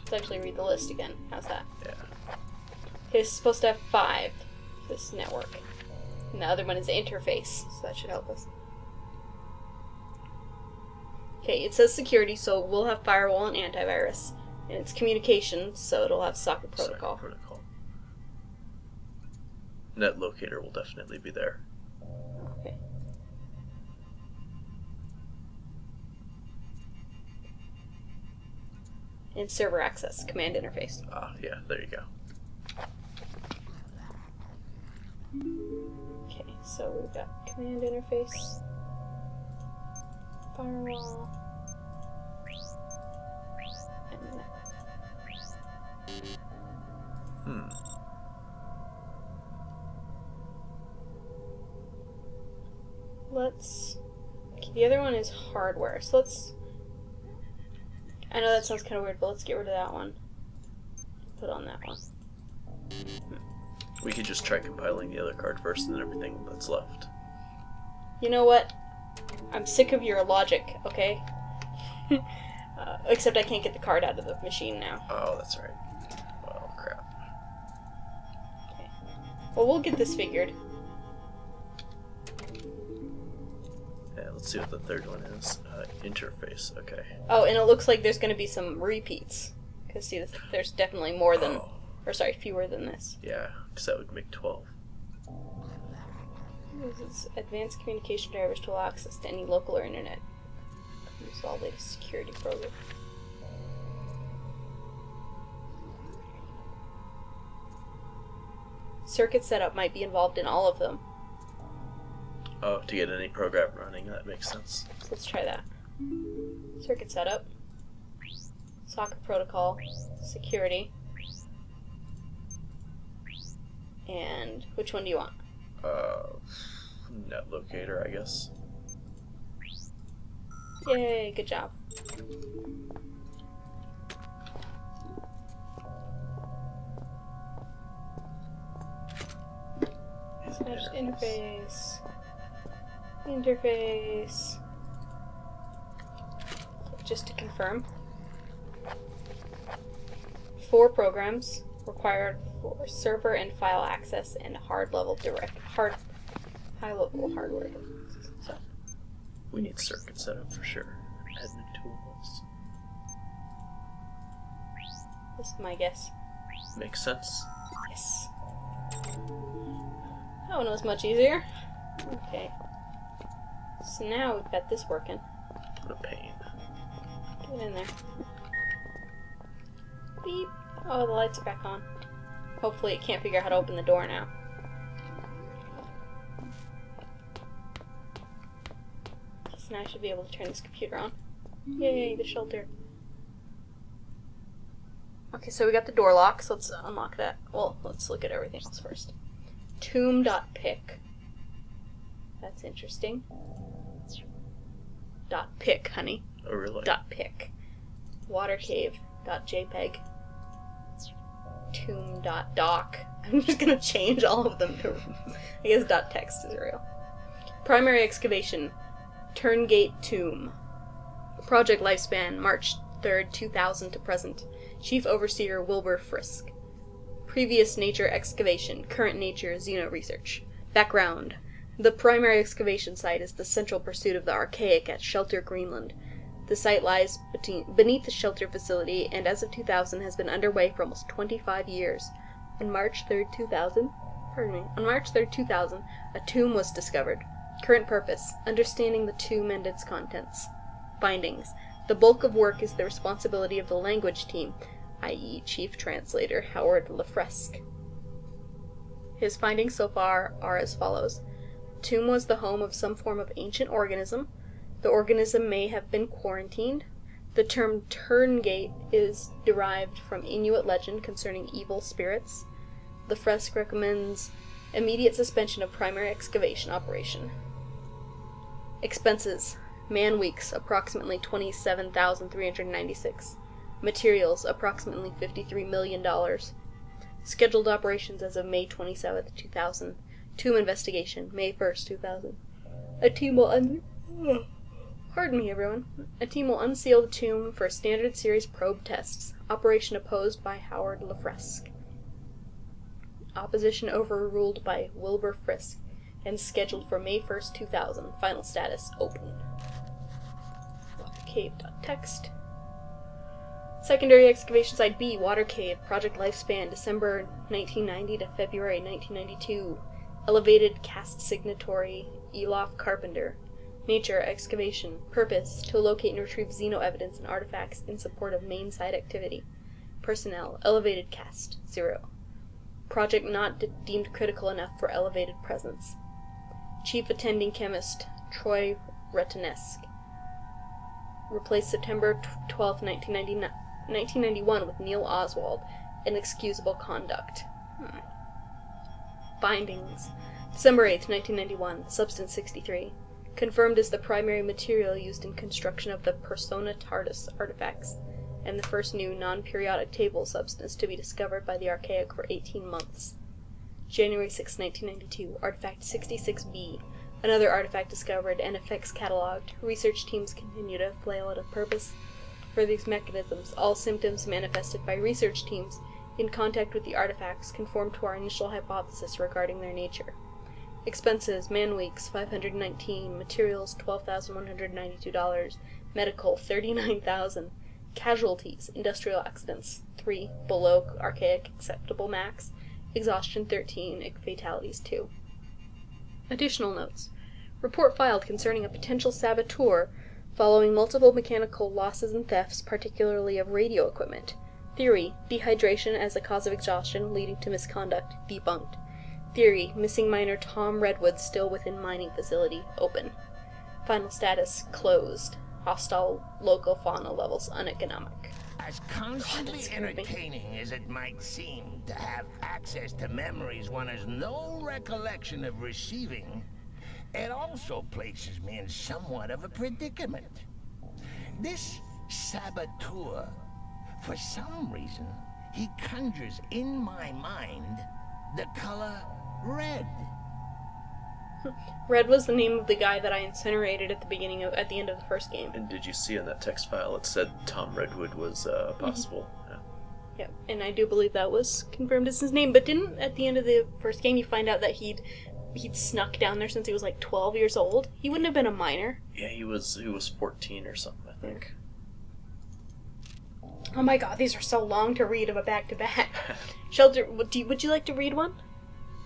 Let's actually read the list again. How's that? Yeah. Okay, it's supposed to have 5, this network. And the other one is interface, so that should help us. Okay, it says security, so we'll have firewall and antivirus. And it's communication, so it'll have socket protocol. Socket protocol. Net locator will definitely be there. Okay. And server access, command interface. Ah, yeah, there you go. Okay, so we've got command interface, firewall, and let's... Okay, the other one is hardware, so let's... I know that sounds kind of weird, but let's get rid of that one. Put on that one. We could just try compiling the other card first and then everything that's left. You know what? I'm sick of your logic, okay? Except I can't get the card out of the machine now. Oh, that's right. Well, crap. Okay. Well, we'll get this figured. Yeah, let's see what the third one is. Interface, okay. Oh, and it looks like there's going to be some repeats. Because, see, there's definitely more than... Oh. Or, sorry, fewer than this. Yeah, because that would make 12. This is advanced communication drivers to allow access to any local or internet. Use all latest security programs. Circuit setup might be involved in all of them. Oh, to get any program running, that makes sense. So let's try that. Circuit setup, socket protocol, security, and which one do you want? Net locator, I guess. Yay, good job. Interface. Interface. Just to confirm. 4 programs required for server and file access and high level hardware. So We need circuit setup for sure. Admin tools. this is my guess. Makes sense. Yes. That one was much easier. Okay. So now we've got this working. What a pain. Get in there. Beep. Oh, the lights are back on. Hopefully it can't figure out how to open the door now. So now I should be able to turn this computer on. Yay, the shelter. Okay, so we got the door lock, so let's unlock that. Well, let's look at everything else first. Tomb.pic. That's interesting. .pic, honey. Oh, really? .pic. Watercave.jpg. Tomb.doc. I'm just gonna change all of them to, I guess .text is real. Primary excavation. Turngate Tomb. Project lifespan, March 3rd, 2000 to present. Chief Overseer Wilbur Frisk. Previous nature excavation. Current nature xeno research. Background. The primary excavation site is the central pursuit of the archaic at Shelter, Greenland. The site lies beneath the shelter facility and as of 2000 has been underway for almost 25 years. On March 3rd, 2000, a tomb was discovered. Current purpose, understanding the tomb and its contents. Findings. The bulk of work is the responsibility of the language team, i.e. Chief Translator Howard Lefresque. His findings so far are as follows. The tomb was the home of some form of ancient organism. The organism may have been quarantined. The term Turngate is derived from Inuit legend concerning evil spirits. Lefresque recommends immediate suspension of primary excavation operation. Expenses. Man weeks, approximately 27,396. Materials, approximately $53 million. Scheduled operations as of May 27th, 2000. Tomb investigation, May 1st, 2000. A team will Pardon me, everyone. A team will unseal the tomb for standard series probe tests. Operation opposed by Howard LaFresque. Opposition overruled by Wilbur Frisk and scheduled for May 1st, 2000. Final status open. Watercave.txt. Secondary excavation site B, Water Cave. Project lifespan December 1990 to February 1992. Elevated cast signatory Elof Carpenter. Nature, excavation. Purpose, to locate and retrieve xeno evidence and artifacts in support of main site activity. Personnel, elevated cast, 0. Project not deemed critical enough for elevated presence. Chief attending chemist, Troy Retinesk. Replaced September 12, 1991 with Neil Oswald. Inexcusable conduct. Findings. December 8, 1991, Substance 63. Confirmed as the primary material used in construction of the Persona TARDIS artifacts, and the first new non-periodic table substance to be discovered by the Archaic for 18 months. January 6, 1992, Artifact 66B. Another artifact discovered and effects cataloged. Research teams continue to flail at a purpose for these mechanisms. All symptoms manifested by research teams in contact with the artifacts conform to our initial hypothesis regarding their nature. Expenses, man-weeks, 519, materials, $12,192, medical, $39,000, casualties, industrial accidents, 3, below Archaic acceptable max, exhaustion 13, fatalities 2. Additional notes. Report filed concerning a potential saboteur following multiple mechanical losses and thefts, particularly of radio equipment. Theory, dehydration as a cause of exhaustion leading to misconduct, debunked. Theory, missing miner Tom Redwood still within mining facility, open. Final status, closed. Hostile local fauna levels uneconomic. As constantly entertaining as it might seem to have access to memories one has no recollection of receiving, it also places me in somewhat of a predicament. This saboteur, for some reason, he conjures in my mind the color red. Red was the name of the guy that I incinerated at the end of the first game. And did you see in that text file it said Tom Redwood was possible? Yeah, and I do believe that was confirmed as his name. But didn't at the end of the first game you find out that he'd snuck down there since he was like 12 years old? He wouldn't have been a minor. Yeah, he was 14 or something, I think. Oh my god, these are so long to read of a back-to-back. Shelter, would you like to read one?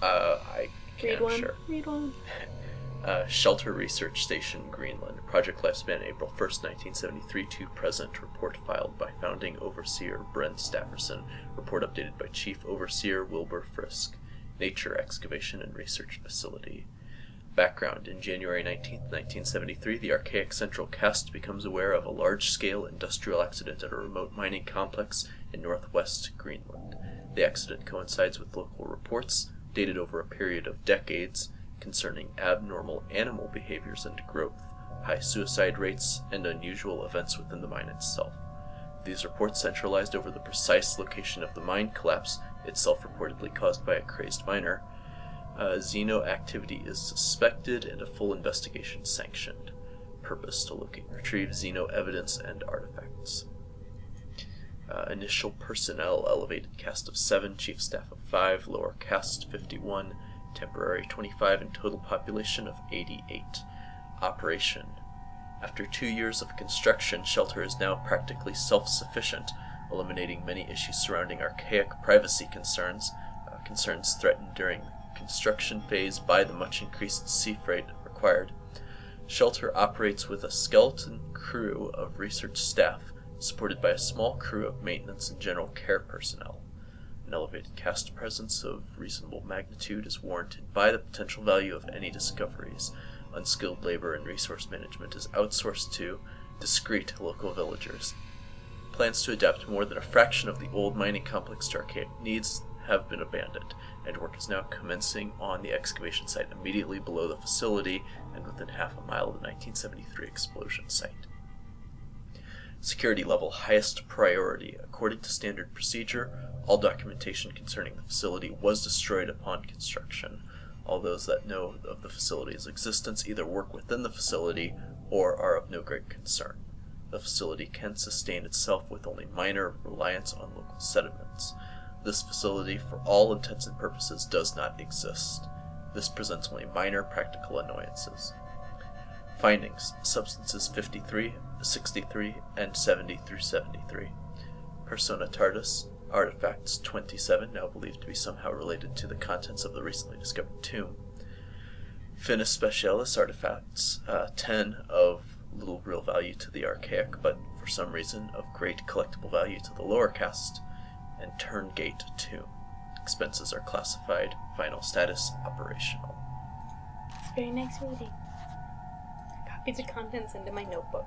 I can, Read one. sure. Read one. Shelter Research Station, Greenland. Project lifespan April 1st, 1973 to present. Report filed by Founding Overseer Brent Stafferson. Report updated by Chief Overseer Wilbur Frisk. Nature, excavation, and research facility. Background. In January 19th, 1973, the Archaic Central Cast becomes aware of a large-scale industrial accident at a remote mining complex in northwest Greenland. The accident coincides with local reports, dated over a period of decades, concerning abnormal animal behaviors and growth, high suicide rates, and unusual events within the mine itself. These reports centralized over the precise location of the mine collapse, itself reportedly caused by a crazed miner. Xeno activity is suspected and a full investigation sanctioned. Purpose to locate and retrieve Xeno evidence and artifacts. Initial personnel, elevated cast of 7, chief staff of 5, lower cast 51, temporary 25, and total population of 88. Operation. After 2 years of construction, Shelter is now practically self-sufficient, eliminating many issues surrounding archaic privacy concerns, concerns threatened during the construction phase by the much increased sea freight required. Shelter operates with a skeleton crew of research staff, supported by a small crew of maintenance and general care personnel. An elevated cast presence of reasonable magnitude is warranted by the potential value of any discoveries. Unskilled labor and resource management is outsourced to discreet local villagers. Plans to adapt more than a fraction of the old mining complex to archaic needs have been abandoned, and work is now commencing on the excavation site immediately below the facility and within half a mile of the 1973 explosion site. Security level highest priority. According to standard procedure, all documentation concerning the facility was destroyed upon construction. All those that know of the facility's existence either work within the facility or are of no great concern. The facility can sustain itself with only minor reliance on local sediments. This facility, for all intents and purposes, does not exist. This presents only minor practical annoyances. Findings: substances 53, 63, and 70 through 73. Persona Tardis, artifacts 27, now believed to be somehow related to the contents of the recently discovered tomb. Finis Specialis artifacts, 10 of little real value to the archaic, but for some reason of great collectible value to the lower caste, and Turngate tomb. Expenses are classified. Final status operational. It's very nice reading. I copied the contents into my notebook.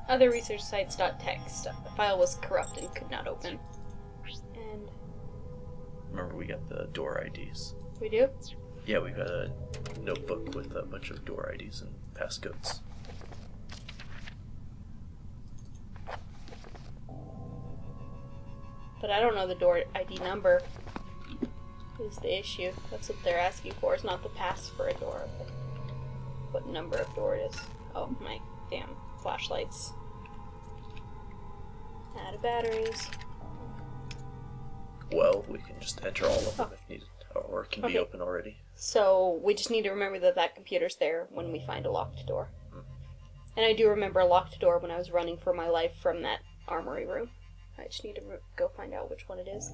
Other research sites.txt. The file was corrupt and could not open. And Remember, we got the door IDs. we do? Yeah, we got a notebook with a bunch of door IDs and passcodes. But I don't know the door ID number is the issue. That's what they're asking for. It's not the pass for a door. But what number of door it is. Oh, my damn flashlights. Out of batteries. Well, we can just enter all of them if needed, or it can be Okay. open already. So we just need to remember that that computer's there when we find a locked door. And I do remember a locked door when I was running for my life from that armory room. I just need to go find out which one it is.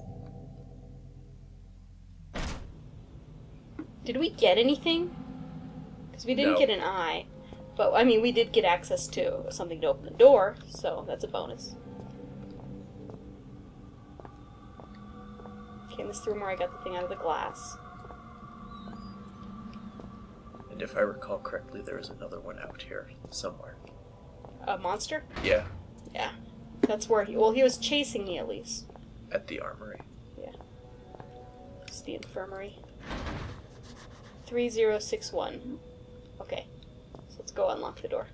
Did we get anything? Because we didn't No. get an eye. But, I mean, we did get access to something to open the door, so that's a bonus. Okay, in this room where I got the thing out of the glass. And if I recall correctly, there is another one out here somewhere. A monster? Yeah, Yeah. That's where he was chasing me at least. at the armory. Yeah. It's the infirmary. 3061. Okay. So let's go unlock the door.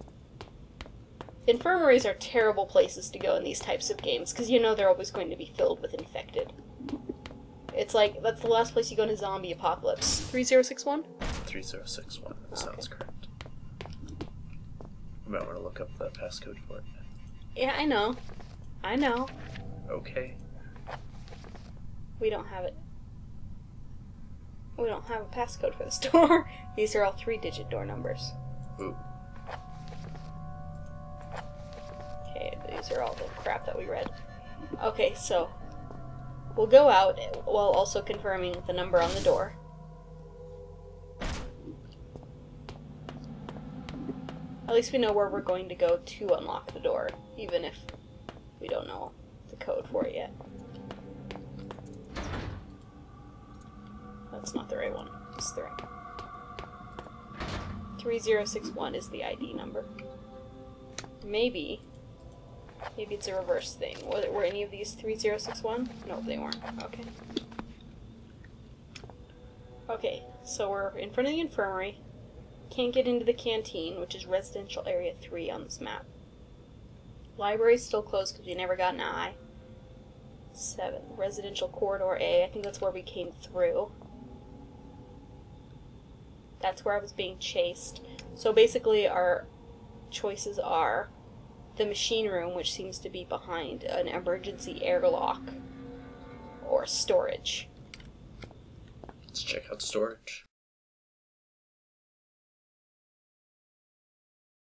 Infirmaries are terrible places to go in these types of games, because you know they're always going to be filled with infected. It's like, that's the last place you go in a zombie apocalypse. 3061? 3061, that sounds correct. You might want to look up the passcode for it. Yeah, I know. I know. Okay. We don't have it. We don't have a passcode for this door. These are all 3-digit door numbers. Ooh. Okay, these are all the crap that we read. Okay, so we'll go out while also confirming the number on the door. At least we know where we're going to go to unlock the door, even if we don't know the code for it yet. That's not the right one. It's the right one. 3061 is the ID number. Maybe it's a reverse thing. Were any of these 3061? No, they weren't. Okay. Okay, so we're in front of the infirmary. Can't get into the canteen, which is residential area 3 on this map. Library's still closed because we never got an eye. 7. Residential corridor A. I think that's where we came through. That's where I was being chased. So basically our choices are the machine room, which seems to be behind an emergency airlock, or storage. Let's check out storage.